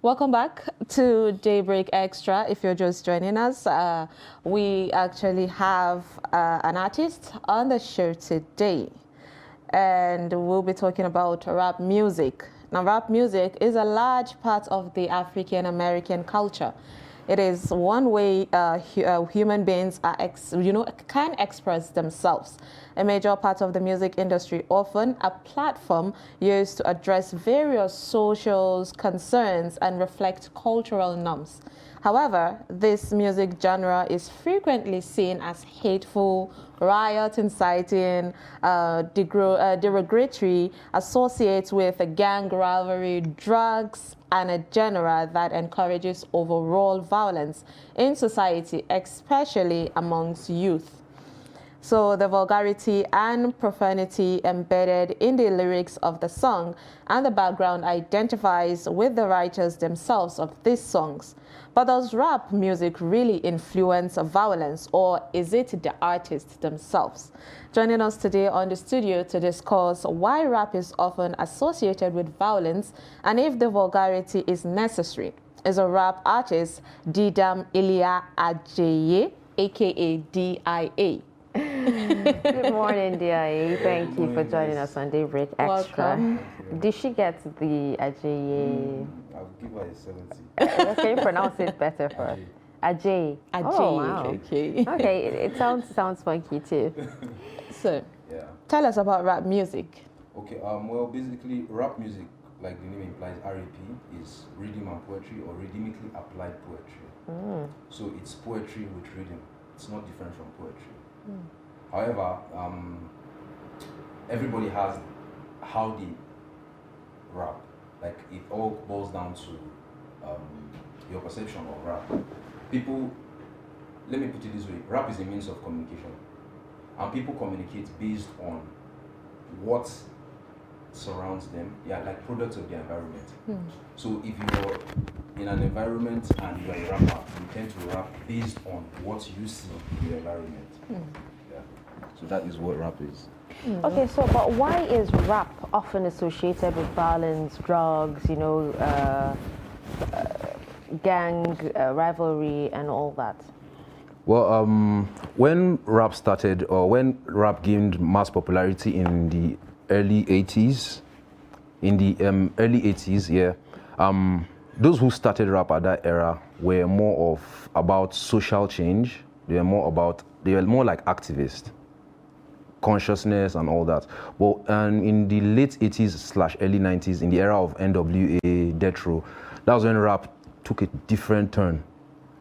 Welcome back to Daybreak Extra. If you're just joining us, we actually have an artist on the show today, and we'll be talking about rap music. Now, rap music is a large part of the African American culture. It is one way human beings are can express themselves. A major part of the music industry, often a platform used to address various social concerns and reflect cultural norms. However, this music genre is frequently seen as hateful, riot-inciting, derogatory, associates with a gang rivalry, drugs, and a genre that encourages overall violence in society, especially amongst youth. So the vulgarity and profanity embedded in the lyrics of the song and the background identifies with the writers themselves of these songs. But does rap music really influence violence, or is it the artists themselves? Joining us today on the studio to discuss why rap is often associated with violence and if the vulgarity is necessary is a rap artist, Didam Ilia Ajeye, aka DIA. Good morning, DIA. Thank you for joining us on Daybreak Extra. Welcome. Did she get the Ajay? I'll give her a 70. Can you pronounce it better for us? Ajay. Ajay. Oh, wow. Okay. Okay, it sounds funky too. So, Yeah. tell us about rap music. Okay. Well, basically, rap music, like the name implies, RAP, is rhythm and poetry, or rhythmically applied poetry. So it's poetry with rhythm. It's not different from poetry. However, everybody has how they rap. Like, it all boils down to your perception of rap. People, let me put it this way: rap is a means of communication, and people communicate based on what surrounds them. Yeah, like products of their environment. So if you're in an environment and you're a rapper, you tend to rap based on what you see in your environment. Yeah. So that is what rap is. Okay, so but why is rap often associated with violence, drugs, gang rivalry, and all that? Well, when rap started, or when rap gained mass popularity in the early 80s, yeah, those who started rap at that era were more about social change. They were more like activists, consciousness and all that. Well, and in the late 80s / early 90s, in the era of NWA, Death Row, that was when rap took a different turn.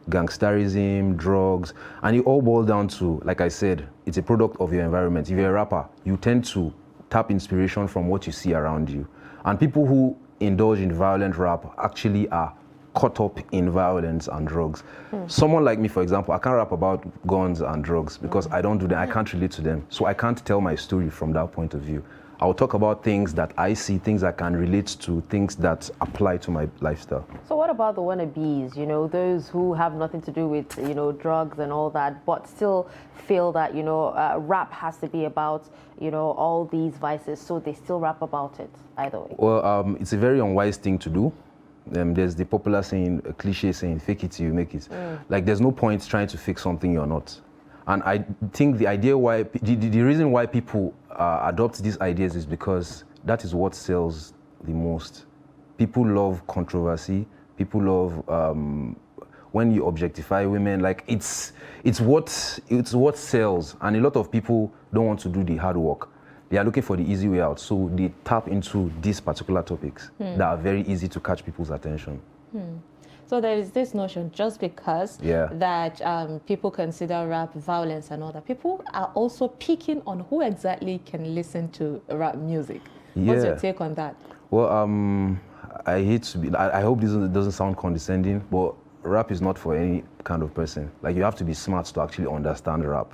Gangsterism, drugs, and it all boiled down to, like I said, it's a product of your environment. If you're a rapper, you tend to tap inspiration from what you see around you. And people who indulge in violent rap actually are caught up in violence and drugs. Someone like me, for example, I can't rap about guns and drugs because I don't do that. I can't relate to them. So I can't tell my story from that point of view. I'll talk about things that I see, things I can relate to, things that apply to my lifestyle. So what about the wannabes, those who have nothing to do with, drugs and all that, but still feel that, rap has to be about, all these vices, so they still rap about it either way? Well, it's a very unwise thing to do. There's the popular saying, a cliche saying, fake it till you make it. Like, there's no point trying to fix something you're not. And I think the reason why people adopt these ideas is because that is what sells the most. People love controversy. People love when you objectify women. Like, it's what sells. And a lot of people don't want to do the hard work. They are looking for the easy way out. So they tap into these particular topics that are very easy to catch people's attention. So there is this notion, just because that people consider rap violence and all that, people are also picking on who exactly can listen to rap music. What's your take on that? Well, I hope this doesn't sound condescending, but rap is not for any kind of person. Like, you have to be smart to actually understand rap.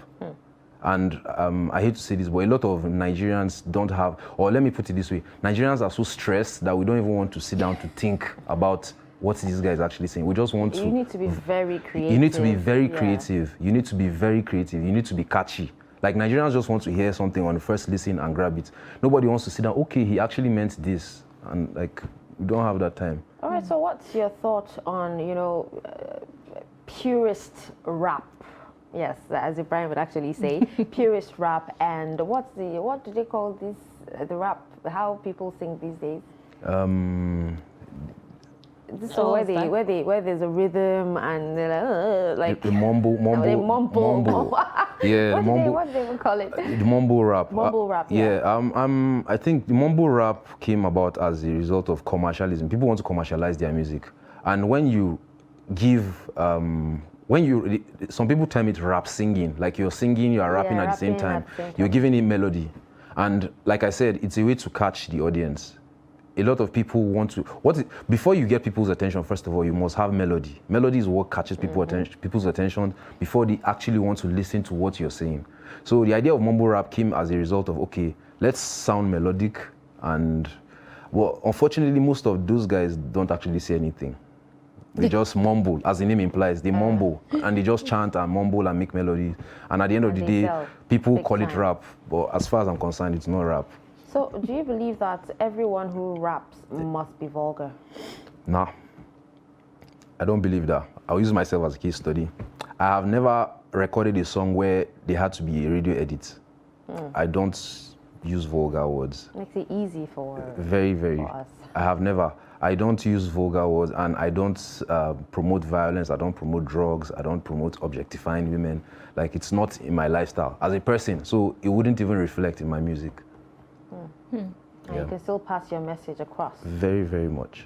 And I hate to say this, but a lot of Nigerians don't have, or let me put it this way, Nigerians are so stressed that we don't even want to sit down to think about what this guy is actually saying. We just want to... You need to be very creative. You need to be very creative. You need to be very creative. You need to be catchy. Like, Nigerians just want to hear something on the first listen and grab it. Nobody wants to sit down, okay, he actually meant this. And, like, we don't have that time. All right, so what's your thought on, purist rap? Yes, as Ibrahim would actually say, purist rap. And what do they call this, the rap, how people sing these days? So where there's a rhythm and they're like the mumble. They mumble. Yeah, what do they even call it? The mumble rap. Mumble rap. Yeah. I think the mumble rap came about as a result of commercialism. People want to commercialize their music, and when you give some people term it rap singing, like you're singing, you're rapping at the same time. You're giving it melody, and like I said, it's a way to catch the audience. A lot of people want to, before you get people's attention, first of all, you must have melody. Melody is what catches people's attention before they actually want to listen to what you're saying. So the idea of mumble rap came as a result of, okay, let's sound melodic, and well, unfortunately, most of those guys don't actually say anything. They just mumble, as the name implies. They mumble, and they just chant and mumble and make melodies. And at the end of the day, people call it rap. But as far as I'm concerned, it's not rap. So, do you believe that everyone who raps must be vulgar? Nah, I don't believe that. I'll use myself as a case study. I have never recorded a song where there had to be a radio edit. I don't use vulgar words. Makes it easy for very for us. I have never. I don't use vulgar words, and I don't promote violence. I don't promote drugs. I don't promote objectifying women. Like, it's not in my lifestyle as a person, so it wouldn't even reflect in my music. And you can still pass your message across. Very, very much.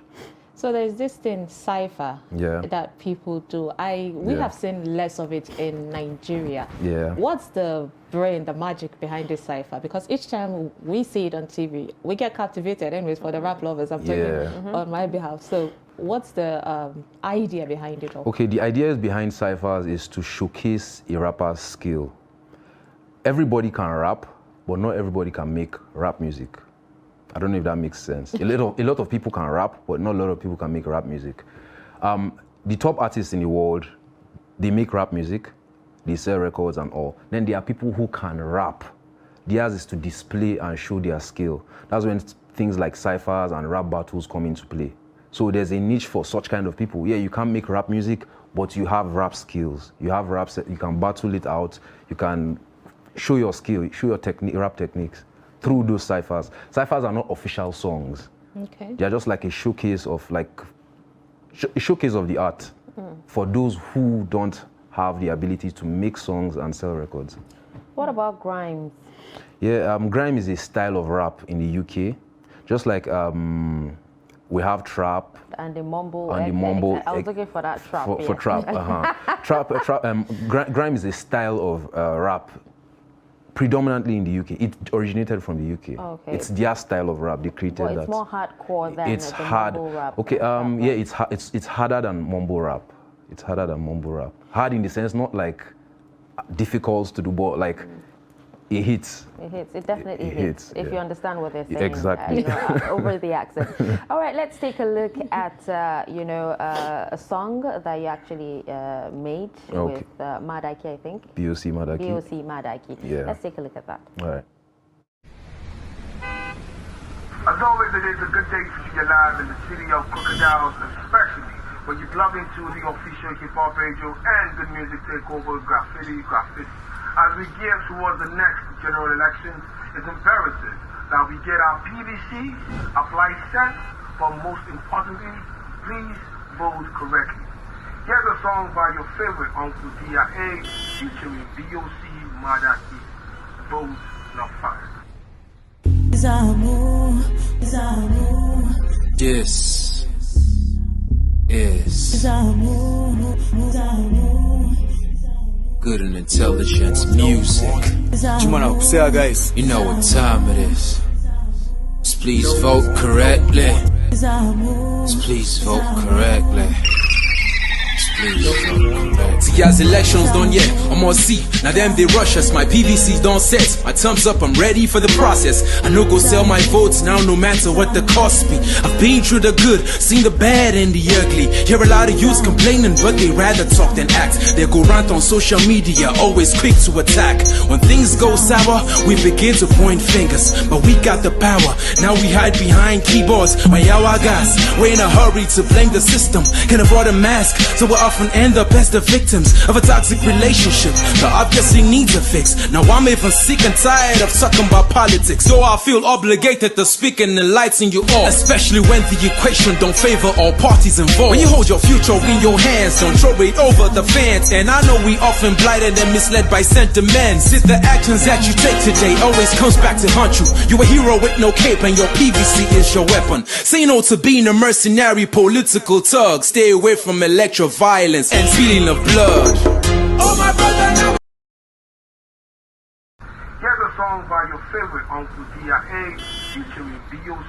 So there's this thing, cypher, that people do. We have seen less of it in Nigeria. Yeah. What's the brain, the magic behind this cypher? Because each time we see it on TV, we get captivated. Anyways, for the rap lovers, I'm talking on my behalf. So what's the idea behind it all? Okay, the idea behind cyphers is to showcase a rapper's skill. Everybody can rap, but not everybody can make rap music. I don't know if that makes sense. A lot of people can rap, but not a lot of people can make rap music. The top artists in the world, they make rap music, they sell records and all. Then there are people who can rap. Theirs is to display and show their skill. That's when things like cyphers and rap battles come into play. So there's a niche for such kind of people. Yeah, you can't make rap music, but you have rap skills. You have rap, you can battle it out. You can show your skill, show your rap techniques through those cyphers. Cyphers are not official songs. Okay. They are just like a showcase of a showcase of the art for those who don't have the ability to make songs and sell records. What about grime? Yeah, grime is a style of rap in the UK. Just like we have trap. And the mumble. And the mumble. I was looking for that trap. For trap. Grime is a style of rap. Predominantly in the UK. It originated from the UK. Okay. It's their style of rap. They created that. It's more hardcore than it's the hard. mumble rap. Okay, it's harder than mumble rap. It's harder than mumble rap. Hard in the sense not like difficult to do, but like it hits. It hits. It definitely hits. If yeah. you understand what they're saying. Exactly. Over the accent. All right, let's take a look at a song that you actually made with Madaki, I think. BOC Madaki. BOC Madaki. Yeah. Let's take a look at that. All right. As always, it is a good day to be alive in the city of Crocodiles, especially when you plug into the official hip-hop radio and good music takeover graffiti. As we gear towards the next general elections, it's imperative that we get our PVCs, apply sense, but most importantly, please vote correctly. Here's a song by your favorite Uncle D.A. featuring BOC Madaki, Vote Not Fire. This is good and intelligent music. Guys. You know what time it is. Just please vote correctly. Just please vote correctly. Just please vote correctly. See, as elections done yet, I'm on C. Now them they rush us, my PVCs don't set. My thumbs up, I'm ready for the process. I no go sell my votes now, no matter what the cost be. I've been through the good, seen the bad and the ugly. Hear a lot of youths complaining, but they rather talk than act. They go rant on social media, always quick to attack. When things go sour, we begin to point fingers, but we got the power. Now we hide behind keyboards. My yawa gas, we're in a hurry to blame the system. Can afford a mask, so we often end up as the victims of a toxic relationship that obviously needs a fix. Now I'm even sick and tired of talking about politics, so I feel obligated to speak and enlighten you all, especially when the equation don't favor all parties involved. When you hold your future in your hands, don't throw it over the fence. And I know we often blinded and misled by sentiments. If the actions that you take today always comes back to haunt you. You a hero with no cape and your PVC is your weapon. Say no to being a mercenary political thug. Stay away from electro violence and feeling of blood. Oh my brother, now. Here's a song by your favorite Uncle D.I.A. featuring B.O.C.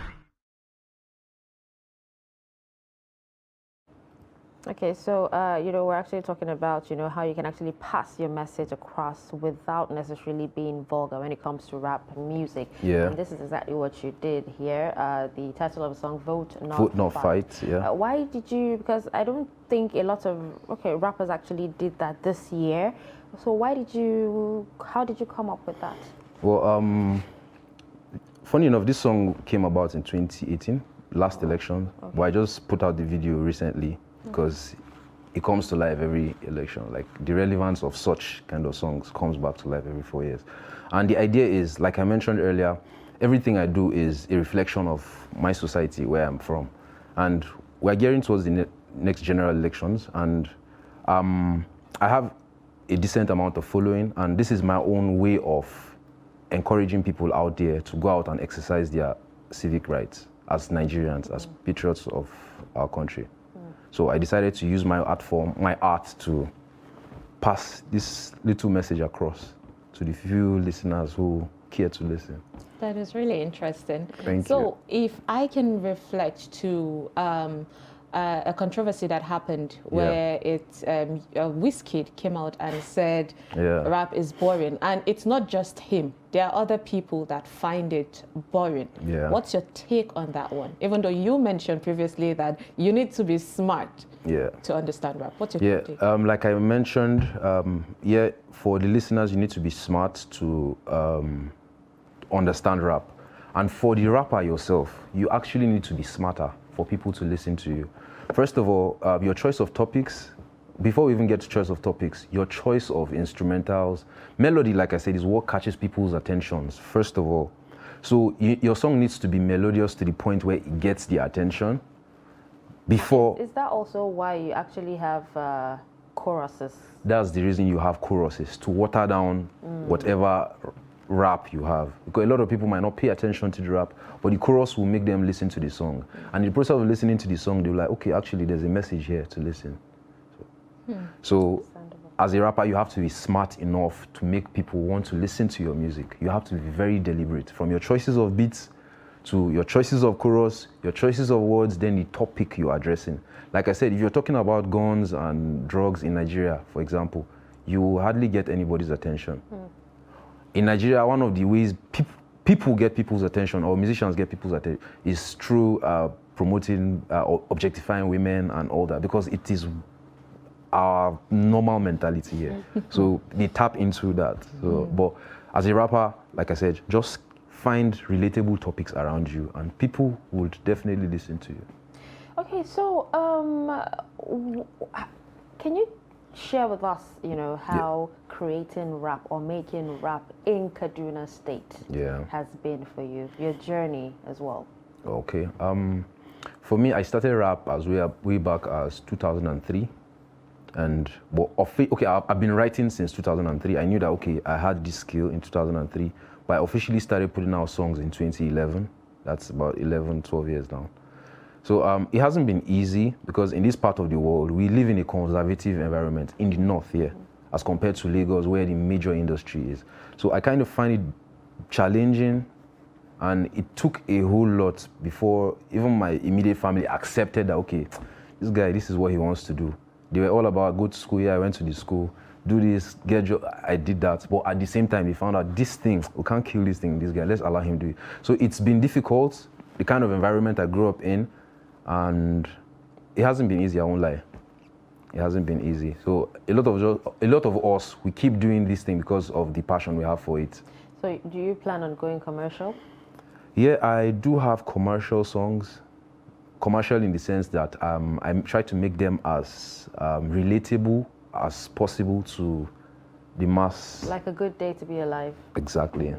Okay, so we're actually talking about how you can actually pass your message across without necessarily being vulgar when it comes to rap music. Yeah. And this is exactly what you did here. The title of the song, Vote Not Fight. Yeah. Why did you? Because I don't think a lot of rappers actually did that this year. So why did you? How did you come up with that? Well, funny enough, this song came about in 2018, last election. Okay. But I just put out the video recently because it comes to life every election. Like the relevance of such kind of songs comes back to life every 4 years. And the idea is, like I mentioned earlier, everything I do is a reflection of my society, where I'm from. And we're gearing towards the next general elections, and I have a decent amount of following, and this is my own way of encouraging people out there to go out and exercise their civic rights as Nigerians, as patriots of our country. So I decided to use my art to pass this little message across to the few listeners who care to listen. That is really interesting. Thank so you. if I can reflect to a controversy that happened where Wizkid came out and said rap is boring, and it's not just him. There are other people that find it boring. Yeah. What's your take on that one? Even though you mentioned previously that you need to be smart to understand rap. What's your take? Like I mentioned, for the listeners, you need to be smart to understand rap. And for the rapper yourself, you actually need to be smarter for people to listen to you. First of all, your choice of topics. Before we even get to choice of topics, your choice of instrumentals. Melody, like I said, is what catches people's attentions, first of all. So your song needs to be melodious to the point where it gets the attention. Before. Is that also why you actually have choruses? That's the reason you have choruses, to water down whatever rap you have. Because a lot of people might not pay attention to the rap, but the chorus will make them listen to the song. And in the process of listening to the song, they're like, okay, actually there's a message here to listen. So as a rapper, you have to be smart enough to make people want to listen to your music. You have to be very deliberate, from your choices of beats to your choices of chorus, your choices of words, then the topic you're addressing. Like I said, if you're talking about guns and drugs in Nigeria, for example, you will hardly get anybody's attention. In Nigeria, one of the ways people get people's attention, or musicians get people's attention, is through promoting or objectifying women and all that, because it is our normal mentality here. So they tap into that. So, but as a rapper, like I said, just find relatable topics around you, and people would definitely listen to you. Okay, so can you share with us, how creating rap or making rap in Kaduna State has been for you, your journey as well? Okay. For me, I started rap as way back as 2003. I've been writing since 2003. I knew that, I had this skill in 2003, but I officially started putting out songs in 2011. That's about 11, 12 years now. So it hasn't been easy, because in this part of the world, we live in a conservative environment in the north here, as compared to Lagos, where the major industry is. So I kind of find it challenging, and it took a whole lot before even my immediate family accepted that, this guy, this is what he wants to do. They were all about go to school. Yeah, I went to the school, do this, get job. I did that. But at the same time, they found out this thing, we can't kill this thing, this guy. Let's allow him do it. So it's been difficult, the kind of environment I grew up in, and it hasn't been easy, I won't lie. It hasn't been easy. So a lot of us, we keep doing this thing because of the passion we have for it. So do you plan on going commercial? Yeah, I do have commercial songs. Commercial in the sense that I try to make them as relatable as possible to the mass. Like A Good Day to Be Alive. Exactly.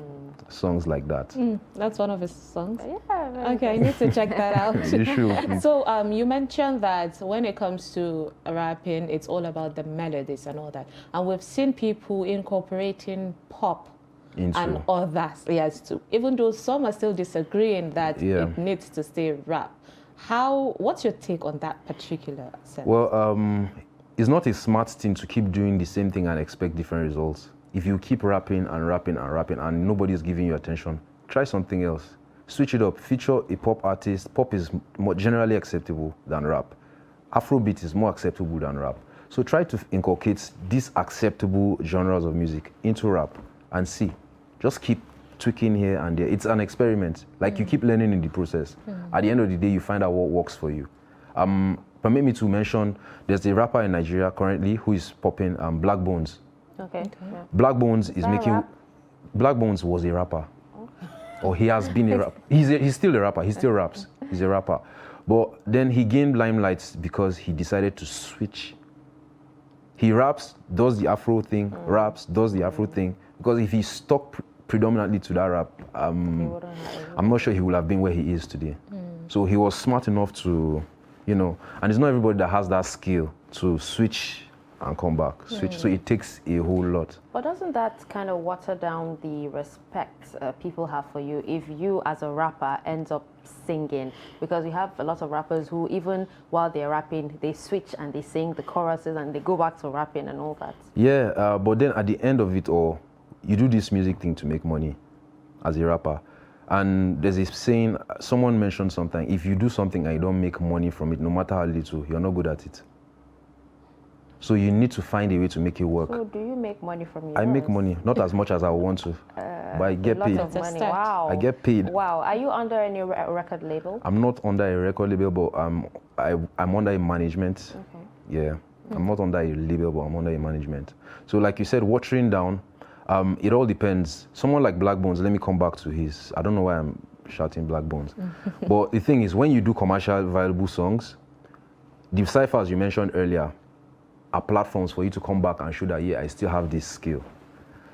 Songs like that. That's one of his songs. Yeah. Very Okay, I need to check that out. You should. So you mentioned that when it comes to rapping, it's all about the melodies and all that. And we've seen people incorporating pop Into. and others, yes, too. Even though some are still disagreeing that it needs to stay rap. What's your take on that particular sense? Well, it's not a smart thing to keep doing the same thing and expect different results. If you keep rapping and rapping and rapping and nobody's giving you attention, try something else. Switch it up, feature a pop artist. Pop is more generally acceptable than rap. Afrobeat is more acceptable than rap. So try to inculcate these acceptable genres of music into rap and see. Just keep tweaking here and there. It's an experiment. Like you keep learning in the process. At the end of the day, you find out what works for you. Permit me to mention, there's a rapper in Nigeria currently who is popping, Black Bones. Okay. Yeah. Black Bones is making. rap? Black Bones was a rapper, or he has been a rapper. He's still a rapper. He still raps. He's a rapper, but then he gained limelight because he decided to switch. He raps, does the Afro thing, raps, does the Afro thing. Because if he stuck predominantly to that rap, I'm not sure he would have been where he is today. So he was smart enough to, and it's not everybody that has that skill to switch and come back. So it takes a whole lot. But doesn't that kind of water down the respect people have for you if you as a rapper ends up singing? Because you have a lot of rappers who even while they're rapping, they switch and they sing the choruses and they go back to rapping and all that. Yeah, but then at the end of it all, you do this music thing to make money as a rapper. And there's a saying, someone mentioned something, if you do something and you don't make money from it, no matter how little, you're not good at it. So you need to find a way to make it work. So do you make money from yours? I make money, not as much as I want to, but I get paid. A lot of money. Wow. I get paid. Wow. Are you under any record label? I'm not under a record label, but I'm under a management. Okay. Yeah, I'm not under a label, but I'm under a management. So like you said, watering down, it all depends. Someone like Black Bones, let me come back to his, I don't know why I'm shouting Black Bones. But the thing is, when you do commercial viable songs, the ciphers you mentioned earlier are platforms for you to come back and show that, yeah, I still have this skill.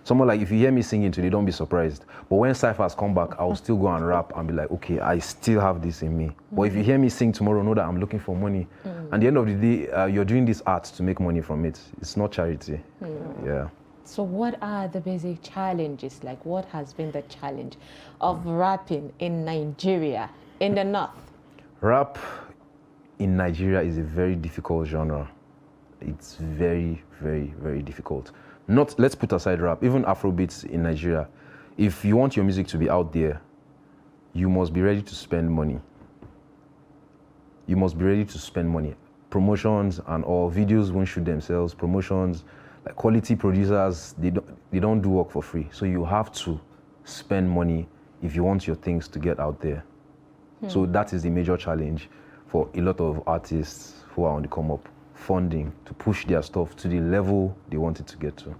Someone like, if you hear me singing today, don't be surprised. But when ciphers come back, I'll still go and rap and be like, okay, I still have this in me. But if you hear me sing tomorrow, know that I'm looking for money. At the end of the day, you're doing this art to make money from it. It's not charity. Yeah. So what are the basic challenges? Like, what has been the challenge of rapping in Nigeria, in the North? Rap in Nigeria is a very difficult genre. It's very, very, very difficult. Let's put aside rap, even Afrobeats in Nigeria. If you want your music to be out there, you must be ready to spend money. You must be ready to spend money. Promotions and all, videos won't shoot themselves, promotions, like quality producers, they don't do work for free. So you have to spend money if you want your things to get out there. So that is the major challenge for a lot of artists who are on the come up. Funding to push their stuff to the level they want it to get to.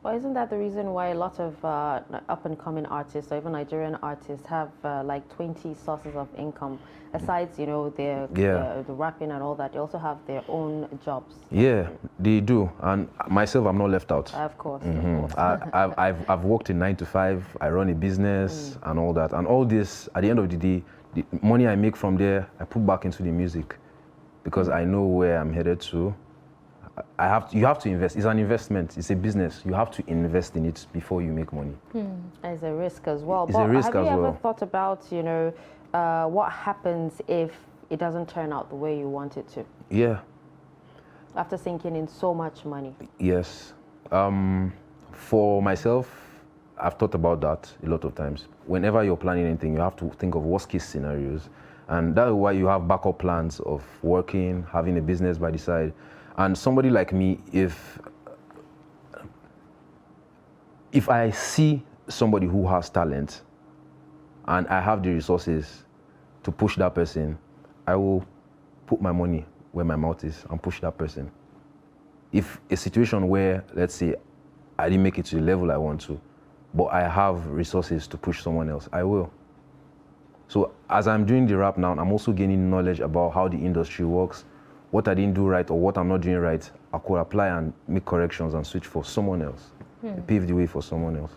Well, isn't that the reason why a lot of up-and-coming artists, or even Nigerian artists, have like 20 sources of income? Aside, the rapping and all that, they also have their own jobs. Yeah, they do. And myself, I'm not left out. Of course. I've worked in 9 to 5. I run a business and all that. And all this, at the end of the day, the money I make from there, I put back into the music. Because I know where I'm headed to. You have to invest. It's an investment. It's a business. You have to invest in it before you make money. It's a risk as well. It's a risk have as you ever well. thought about, what happens if it doesn't turn out the way you want it to? Yeah. After sinking in so much money. Yes. For myself, I've thought about that a lot of times. Whenever you're planning anything, you have to think of worst case scenarios. And that's why you have backup plans of working, having a business by the side. And somebody like me, if I see somebody who has talent and I have the resources to push that person, I will put my money where my mouth is and push that person. If a situation where, let's say, I didn't make it to the level I want to, but I have resources to push someone else, I will. So as I'm doing the rap now, I'm also gaining knowledge about how the industry works, what I didn't do right or what I'm not doing right. I could apply and make corrections and switch for someone else, pave the way for someone else.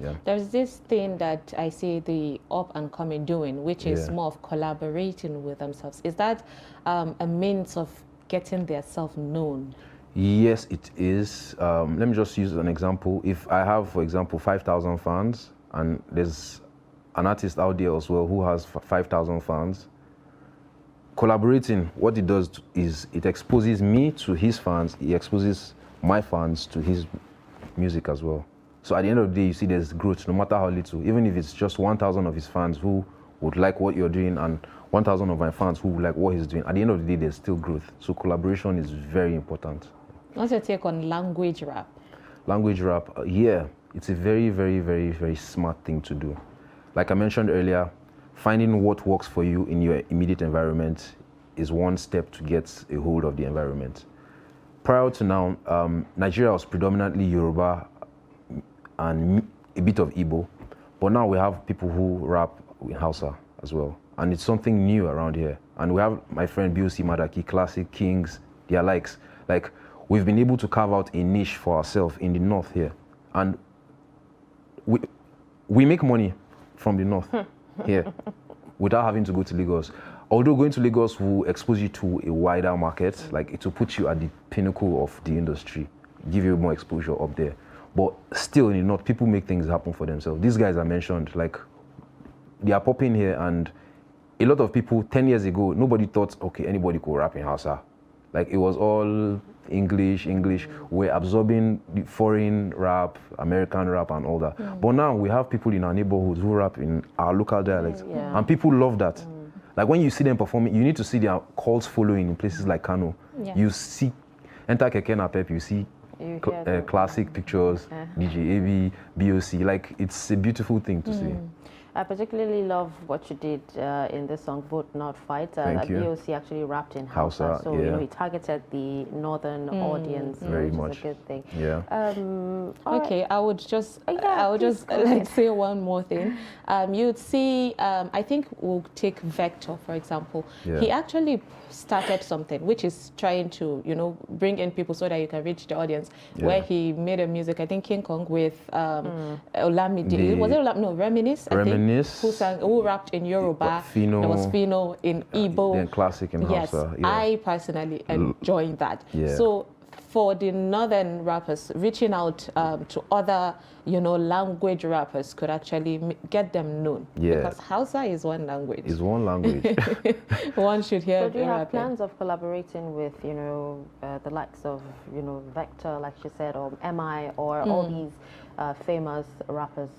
Yeah. There's this thing that I see the up and coming doing, which is more of collaborating with themselves. Is that a means of getting their self known? Yes, it is. Let me just use an example. If I have, for example, 5,000 fans, and there's an artist out there as well who has 5,000 fans, collaborating, what it does is it exposes me to his fans, it exposes my fans to his music as well. So at the end of the day, you see there's growth, no matter how little. Even if it's just 1,000 of his fans who would like what you're doing and 1,000 of my fans who would like what he's doing, at the end of the day, there's still growth. So collaboration is very important. What's your take on language rap? Language rap, yeah, it's a very, very, very, very smart thing to do. Like I mentioned earlier, finding what works for you in your immediate environment is one step to get a hold of the environment. Prior to now, Nigeria was predominantly Yoruba and a bit of Igbo, but now we have people who rap in Hausa as well, and it's something new around here. And we have my friend BOC Madaki, Classic, Kings, their likes. Like, we've been able to carve out a niche for ourselves in the north here, and we make money from the north here without having to go to Lagos. Although going to Lagos will expose you to a wider market, like it will put you at the pinnacle of the industry, give you more exposure up there. But still in the north, people make things happen for themselves. These guys I mentioned, like, they are popping here, and a lot of people 10 years ago, nobody thought, okay, anybody could rap in Hausa. Like, it was all English. We're absorbing the foreign rap, American rap and all that. But now we have people in our neighborhoods who rap in our local dialects. And people love that. Like, when you see them performing, you need to see their calls following in places like Kano. You see, enter Keke Napep, you see Classic pictures, DJ AB, BOC. Like, it's a beautiful thing to see. I particularly love what you did in this song, Vote Not Fight. Thank you. BOC actually rapped in Hausa, so you know, he targeted the northern audience, very which much. is a good thing. Yeah. Okay, I would just go like ahead. say one more thing. You'd see, I think we'll take Vector, for example. Yeah. He actually started something which is trying to, you know, bring in people so that you can reach the audience. Where he made a music, I think King Kong with Olamide. Was it no, Reminisce? I think, who rapped in Yoruba. Fino. There was Fino in Igbo. Then Classic in Hausa. Yes, I personally enjoy that. Yeah. So for the northern rappers, reaching out to other, you know, language rappers could actually get them known. Yeah. Because Hausa is one language. It's one language. One should hear. So do you have rapping. plans of collaborating with, you know, the likes of, you know, Vector, like you said, or MI, or all these famous rappers?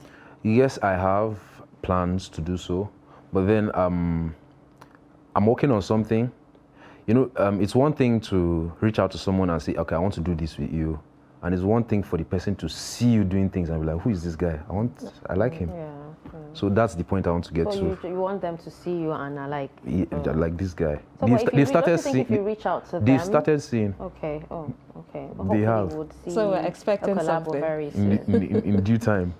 Yes, I have plans to do so, but then I'm working on something. You know, it's one thing to reach out to someone and say, okay, I want to do this with you. And it's one thing for the person to see you doing things and be like, who is this guy? I like him. Yeah. So that's the point I want to get So to. you want them to see you and like... like this guy. So They started seeing. if you reach out to them... They started seeing. Okay, okay. They have. We'll see So we're expecting a collab something. very soon. In due time.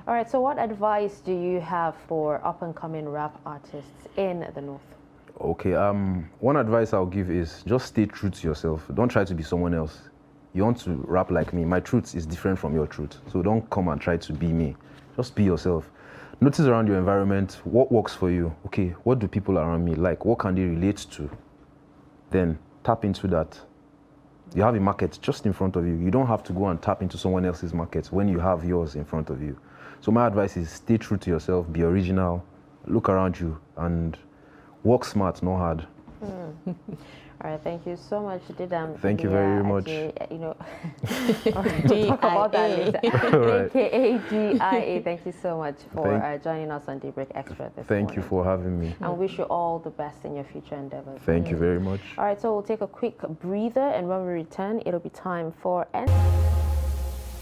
All right, so what advice do you have for up-and-coming rap artists in the North? Okay, one advice I'll give is just stay true to yourself. Don't try to be someone else. You want to rap like me. My truth is different from your truth. So don't come and try to be me. Just be yourself. Notice around your environment, what works for you. Okay, what do people around me like? What can they relate to? Then tap into that. You have a market just in front of you. You don't have to go and tap into someone else's market when you have yours in front of you. So my advice is stay true to yourself, be original, look around you, and work smart, not hard. All right, thank you so much, Didam. Thank you very much. You know, all right, we'll talk about that later. Right. AKA GIA. Thank you so much for joining us on Daybreak Extra this Thank morning. you for having me. And wish you all the best in your future endeavors. Thank you very much. All right, so we'll take a quick breather, and when we return, it'll be time for